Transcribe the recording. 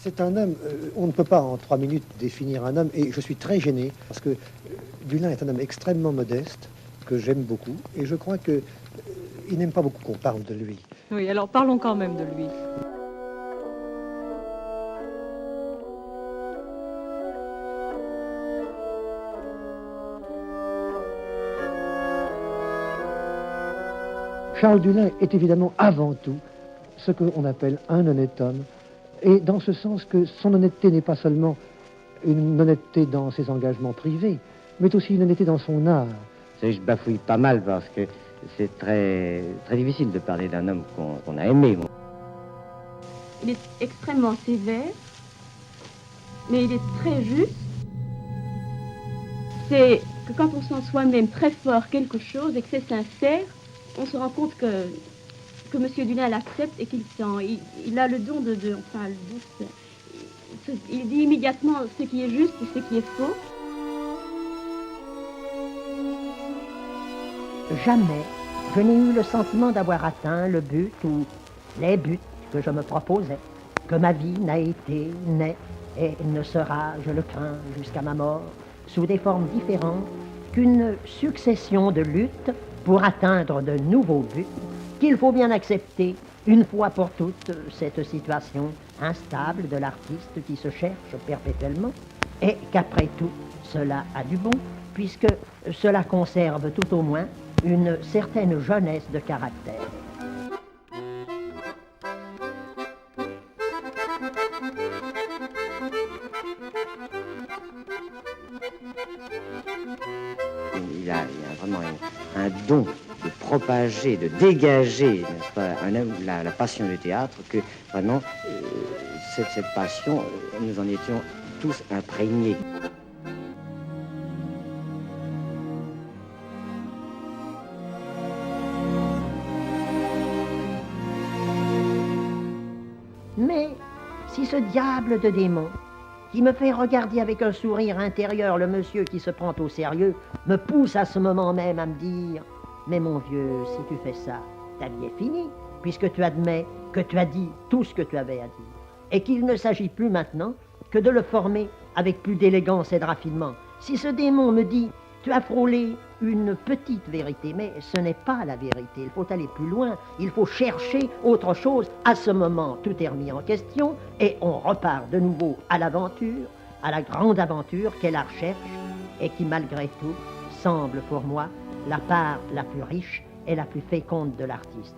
C'est un homme, on ne peut pas en 3 minutes définir un homme, et je suis très gêné, parce que Dulin est un homme extrêmement modeste, que j'aime beaucoup, et je crois que il n'aime pas beaucoup qu'on parle de lui. Oui, alors parlons quand même de lui. Charles Dulin est évidemment avant tout ce qu'on appelle un honnête homme, et dans ce sens que son honnêteté n'est pas seulement une honnêteté dans ses engagements privés, mais aussi une honnêteté dans son art. Je bafouille pas mal parce que c'est très difficile de parler d'un homme qu'on a aimé. Il est extrêmement sévère, mais il est très juste. C'est que quand on sent soi-même très fort quelque chose et que c'est sincère, on se rend compte que M. Dulin l'accepte et qu'il sent. Il a le don enfin, il dit immédiatement ce qui est juste et ce qui est faux. Jamais je n'ai eu le sentiment d'avoir atteint le but ou les buts que je me proposais, que ma vie n'a été, n'est et ne sera, je le crains, jusqu'à ma mort, sous des formes différentes, qu'une succession de luttes pour atteindre de nouveaux buts, qu'il faut bien accepter une fois pour toutes cette situation instable de l'artiste qui se cherche perpétuellement, et qu'après tout, cela a du bon, puisque cela conserve tout au moins une certaine jeunesse de caractère. Il a vraiment un don de propager, de dégager, n'est-ce pas, la passion du théâtre, que vraiment, cette passion, nous en étions tous imprégnés. Mais si ce diable de démon, qui me fait regarder avec un sourire intérieur le monsieur qui se prend au sérieux, me pousse à ce moment même à me dire « Mais mon vieux, si tu fais ça, ta vie est finie, puisque tu admets que tu as dit tout ce que tu avais à dire, et qu'il ne s'agit plus maintenant que de le former avec plus d'élégance et de raffinement. Si ce démon me dit « Tu as frôlé une petite vérité, mais ce n'est pas la vérité, il faut aller plus loin, il faut chercher autre chose. » À ce moment, tout est remis en question et on repart de nouveau à l'aventure, à la grande aventure qu'est la recherche et qui, malgré tout, semble pour moi la part la plus riche et la plus féconde de l'artiste.